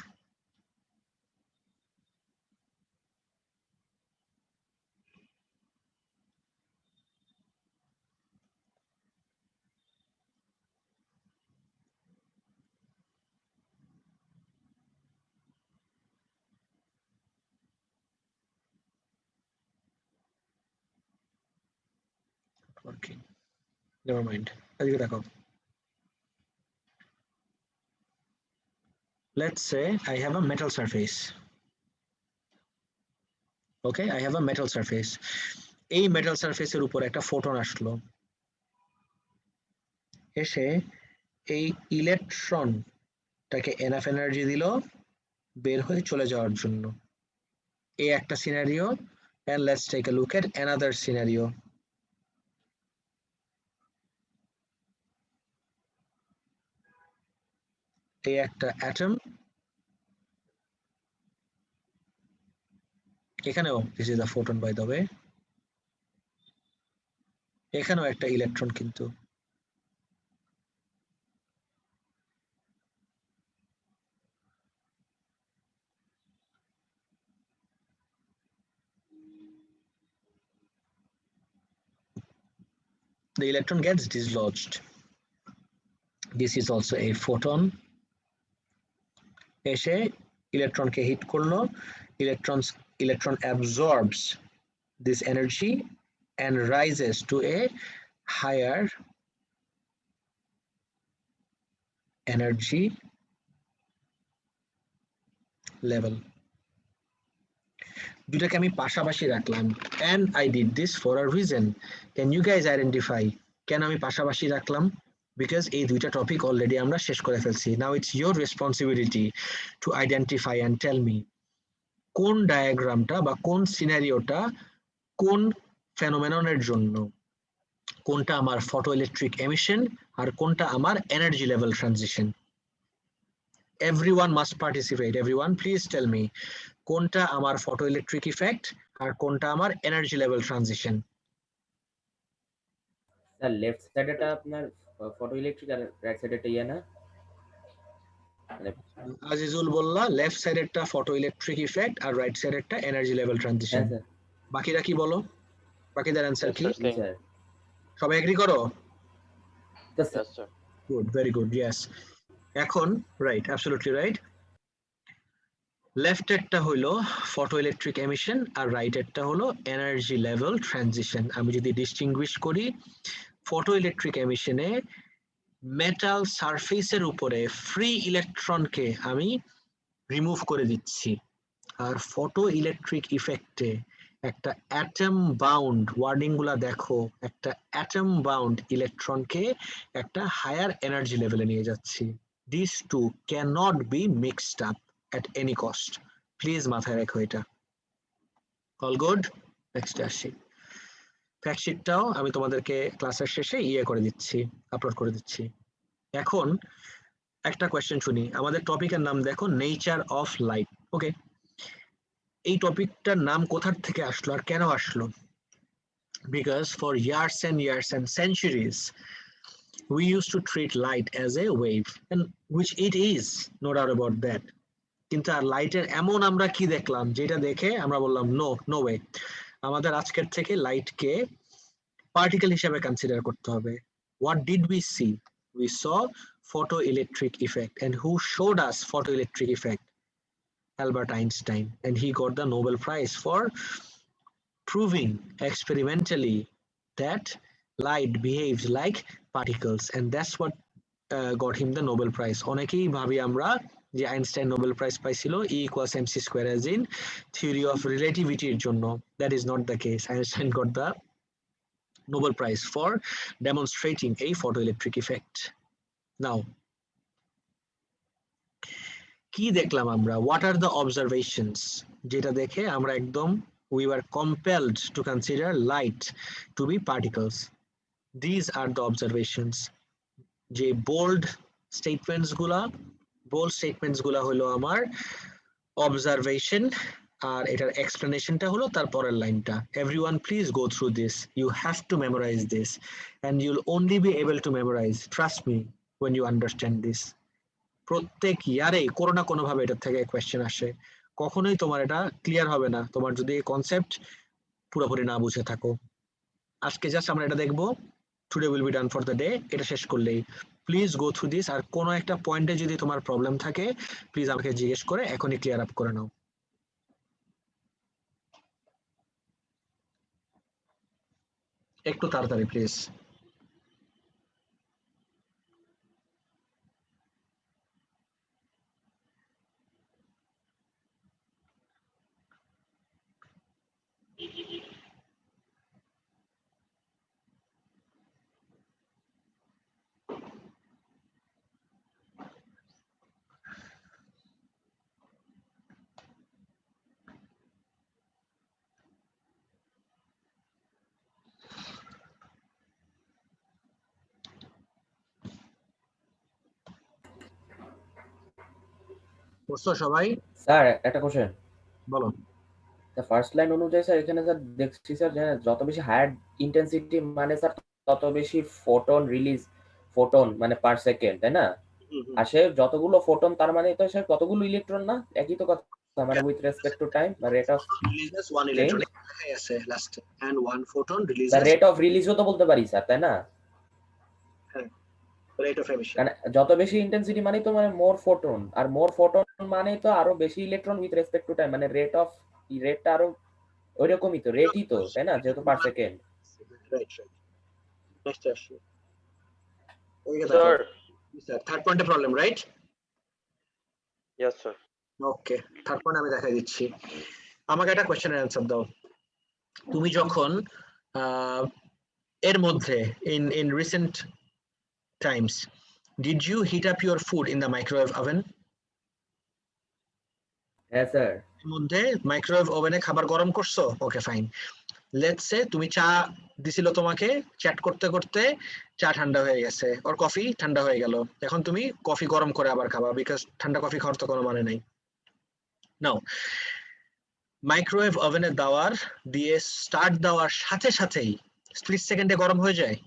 Okay, never mind. এদিকে দেখো, let's say I have a metal surface. Okay, I have a metal surface. এই মেটাল সারফেসের উপর একটা ফোটন আসলো, এসে এই ইলেকট্রনটাকে এনাফ এনার্জি দিল বের হয়ে চলে যাওয়ার জন্য। এই একটা scenario, and let's take a look at another scenario. এই একটা অ্যাটম, এখানেও this is the photon by the way. এখানেও একটা ইলেকট্রন কিন্তু the electron gets dislodged. This is also a photon. এসে ইলেকট্রনকে হিট করলো, electron absorbs this energy and rises to a higher energy level. দুটাকে আমি পাশাপাশি রাখলাম and I did this for a reason. Can you guys identify কেন আমি পাশাপাশি রাখলাম? Because এই দুইটা টপিক অলরেডি আমরা শেষ করে ফেলছি. Now it's your responsibility to identify and tell me কোন ডায়াগ্রামটা বা কোন সিনারিওটা কোন ফেনোমেননের জন্য, কোনটা আমার ফটোইলেকট্রিক এমিশন আর কোনটা আমার energy level transition. Everyone must participate. Everyone please tell me কোনটা আমার ফটোইলেকট্রিক ইফেক্ট আর কোনটা আমার energy level transition. Sir left সাইডেটা আপনার ফটোইলেকট্রিক আর রাইট সাইডেটা ইয়া না? আজিজুল বললা লেফট সাইডেরটা ফটোইলেকট্রিক ইফেক্ট আর রাইট সাইডেরটা এনার্জি লেভেল ট্রানজিশন. হ্যাঁ স্যার। বাকিরা কি বলো? বাকিদের অ্যানসার কি? স্যার সবাই এগ্রি করো? Yes, Yes, sir. Good, very good, yes. এখন রাইট, অ্যাবসলিউটলি রাইট. লেফট এরটা হলো ফটোইলেকট্রিক এমিশন আর রাইট এরটা হলো এনার্জি লেভেল ট্রানজিশন. আমি যদি ডিস্টিংগুইশ করি, ফটোইলেকট্রিক এমিশনে মেটাল সারফেসের উপরে ফ্রি ইলেকট্রনকে আমি রিমুভ করে দিচ্ছি, আর ফটো ইলেকট্রিক ইফেক্টে একটা অ্যাটম বাউন্ড, ওয়ার্ডিং গুলা দেখো, একটা অ্যাটম বাউন্ড ইলেকট্রনকে একটা হায়ার এনার্জি লেভেলে নিয়ে যাচ্ছি. This two can not be mixed up at any cost. Please মাথায় রেখো এটা. All good? নেক্সট আসি. ফ্যাক্টশিটটাও আমি তোমাদেরকে ক্লাসের শেষে করে দিচ্ছি, আপলোড করে দিচ্ছি. এখন একটা কোয়েশ্চেন শুনি. আমাদের টপিকের নাম দেখো নেচার অফ লাইট. ওকে, এই টপিকটার নাম কোথার থেকে আসলো আর কেন আসলো? Because for years and centuries we used to treat light as a wave, and which it is, no doubt about that. কিন্তু আর লাইটের এমন আমরা কি দেখলাম যেটা দেখে আমরা বললাম নো ওয়ে, আমাদের আজকের থেকে লাইটকে পার্টিকেল হিসেবে কনসিডার করতে হবে. What did we see? We saw photoelectric effect, and who showed us photoelectric effect? Albert Einstein, and he got the Nobel Prize for proving experimentally that light behaves like particles, and that's what got him the Nobel Prize. অনেকেই ভাবি আমরা যে Einstein Nobel prize পাইছিল E = mc square as in theory of relativity এর জন্য. That is not the case. Einstein got the Nobel Prize for demonstrating a photoelectric effect. Now, কি দেখলাম আমরা? What are the observations যেটা দেখে আমরা একদম we were compelled to consider light to be particles? These are the observations. যে bold statements গুলা হলো আমার observation, আর এটার এক্সপ্লেনেশনটা হলো তার পরের লাইনটা. Everyone please go through this. You have to memorize this, and you'll only be able to memorize, trust me, when you understand this. প্রত্যেক ইয়ারে কোনো না কোনো ভাবে এটা থেকে কোয়েশ্চেন আসে. কখনোই তোমার এটা ক্লিয়ার হবে না তোমার যদি এই কনসেপ্ট পুরোপুরি না বুঝে থাকো. আজকে জাস্ট আমরা এটা দেখবো. Today will be done for the day. এটা শেষ করলেই প্লিজ গো থ্রু দিস. আর কোনো একটা পয়েন্টে যদি তোমার প্রবলেম থাকে প্লিজ আমাকে জিজ্ঞেস করে এখনই ক্লিয়ার আপ করে নাও. একটু তাড়াতাড়ি প্লিজ. বুঝছো সবাই? স্যার একটা কোশ্চেন বলো. ফার্স্ট লাইন অনুযায়ী স্যার এখানে স্যার দেখছি স্যার যে যত বেশি হায়ার ইন্টেন্সিটি মানে স্যার তত বেশি ফোটন মানে পার সেকেন্ড, তাই না? আর সে যতগুলো ফোটন তার মানে তো সে ততগুলো ইলেকট্রন না, একই তো কথা, মানে উইথ রেসপেক্ট টু টাইম বা rate of releases one electron আছে last and one photon the releases rate of রিলিজও তো বলতে পারি স্যার, তাই না? rate of emission. মানে যত বেশি ইন্টেন্সিটি মানে তো মানে মোর ফোটন, আর মোর ফোটন মানে তো আরো বেশি electron with respect to time, মানে রেটটা আরো ওইরকমই তো, রেটই তো, তাই না, যেহেতু per second. Right. Next question. Sir. Third point a problem, right? Yes, sir. Okay. Third point আমি দেখাই দিচ্ছি। আমাকে একটা কোশ্চেনের অ্যান্সার দাও। তুমি যখন এর মধ্যে in recent times did you heat up your food in the microwave oven? হ্যাঁ স্যার। এর মধ্যে মাইক্রোওয়েভ ওভেনে খাবার গরম করছো? Okay fine. লেটস সে তুমি চা দিছিল, তোমাকে চ্যাট করতে করতে চা ঠান্ডা হয়ে গেছে, ওর কফি ঠান্ডা হয়ে গেল, এখন তুমি কফি গরম করে আবার খাবা, বিকজ ঠান্ডা কফি খাওয়ার তো কোনো মানে নাই। নাও মাইক্রোওয়েভ ওভেনে দিয়ে স্টার্ট দেওয়ার সাথে সাথেই স্প্লিট সেকেন্ডে গরম হয়ে যায়?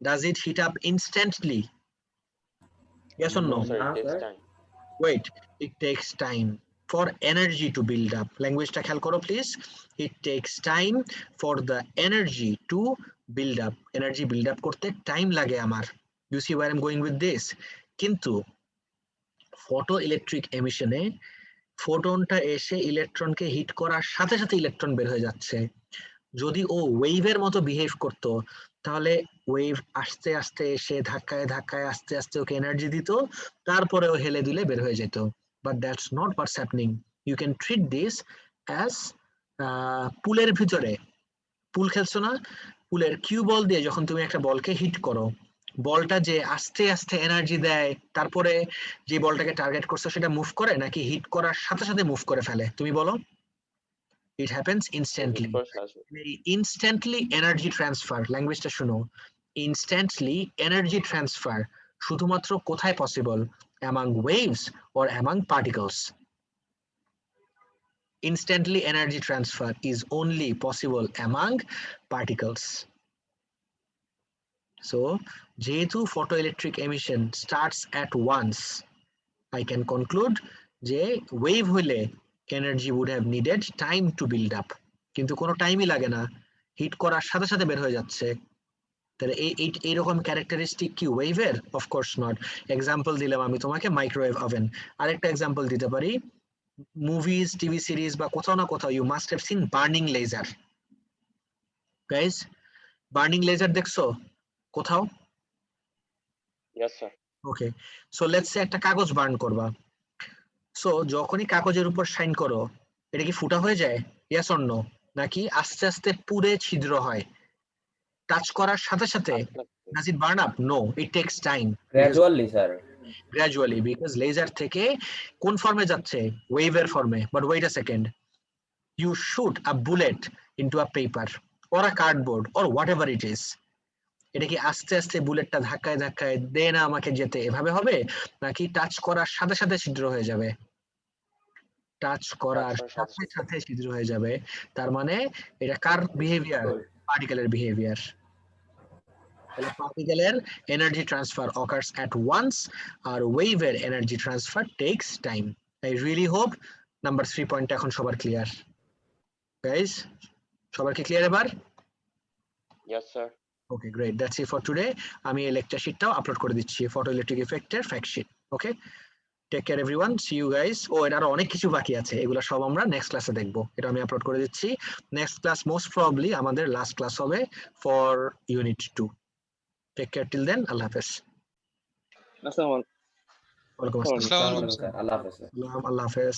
Does it heat up instantly? Yes or no? No, sir, it takes time. Wait, it takes time for energy to build up. Language ta khayal koro please. It takes time for the energy to build up. Energy build up korte time lage amar. You see where I'm going with this? Kintu photoelectric emission e photon ta eshe electron ke hit korar sathe sathe electron ber hoye jacche. যদি ও ওয়েভের মতো behave করতো তাহলে wave আস্তে আস্তে এসে ধাক্কায় ধাক্কায় আস্তে আস্তে ওকে এনার্জি দিত, তারপরে ও হেলে দুলে বের হয়ে যেত। But that's not what's happening. You can treat this as পুলের ভিতরে, পুল খেলছো না, পুলের কিউ বল দিয়ে যখন তুমি একটা বলকে হিট করো, বলটা যে আস্তে আস্তে এনার্জি দেয়, তারপরে যে বলটাকে টার্গেট করছো সেটা মুভ করে, নাকি হিট করার সাথে সাথে মুভ করে ফেলে? তুমি বলো। It happens instantly. Instantly energy transfer. Language টা শুনো। Instantly energy transfer শুধুমাত্র কোথায় possible? Among waves or among particles? Instantly energy transfer is only possible among particles. So যেহেতু photoelectric emission starts at once, I can conclude যে wave হইলে energy would have needed time to build up, কিন্তু কোনো টাইমই লাগে না, hit করার সাথে সাথে বের হয়ে যাচ্ছে। তাহলে এইরকম ক্যারেক্টারিস্টিক কি ওয়েভের? Of course not. এক্সাম্পল দিলাম আমি তোমাকে মাইক্রোওয়েভ ওভেন। আরেকটা এক্সাম্পল দিতে পারি, মুভিজ, টিভি সিরিজ বা কোথাও না কোথাও you must have seen burning laser. Guys, burning laser দেখছো কোথাও? Yes, sir. Okay, so let's say একটা কাগজ বার্ন করবা। সো যখনই কাগজের উপর শাইন করো, এটা কি ফুটা হয়ে যায়? Yes or no? নাকি আস্তে আস্তে পুরে ছিদ্র হয়? টাচ করার সাথে সাথে does it burn up? No, it takes time. Gradually sir. Gradually, because laser থেকে কোন ফর্মে যাচ্ছে? ওয়েভের ফর্মে। But wait a second, you shoot a bullet into a paper or a cardboard or whatever it is. এটা কি আস্তে আস্তে বুলেটটা ধাক্কায় ধাক্কায় দে না আমাকে যেতে এভাবে হবে, নাকি টাচ করার সাথে সাথে ছিদ্র হয়ে যাবে? টাচ করার সাথে সাথে ছিদ্র হয়ে যাবে। তার মানে এটা কার বিহেভিয়ার? পার্টিকেলের বিহেভিয়ার। তাহলে পার্টিকেলের energy transfer occurs at once, আর ওয়েভের energy transfer takes time. I really hope number 3 point এখন সবার ক্লিয়ার। গাইস, সবার কি ক্লিয়ার এবার? Yes, sir. Okay, great, that's it for today. আমি এই লেকচার শিটটাও আপলোড করে দিচ্ছি, ফটোইলেকট্রিক ইফেক্টের fact sheet. Okay, take care everyone, see you guys. ও, এর আরো অনেক কিছু বাকি আছে, এগুলো সব আমরা নেক্সট ক্লাসে দেখবো। এটা আমি আপলোড করে দিচ্ছি। নেক্সট ক্লাস মোস্ট প্রবাবলি আমাদের লাস্ট ক্লাস হবে for unit 2। Take care till then. আল্লাহ হাফেজ। আসসালামু আলাইকুম। ওয়ালাইকুম আসসালাম। আল্লাহ হাফেজ। আল্লাহ হাফেজ।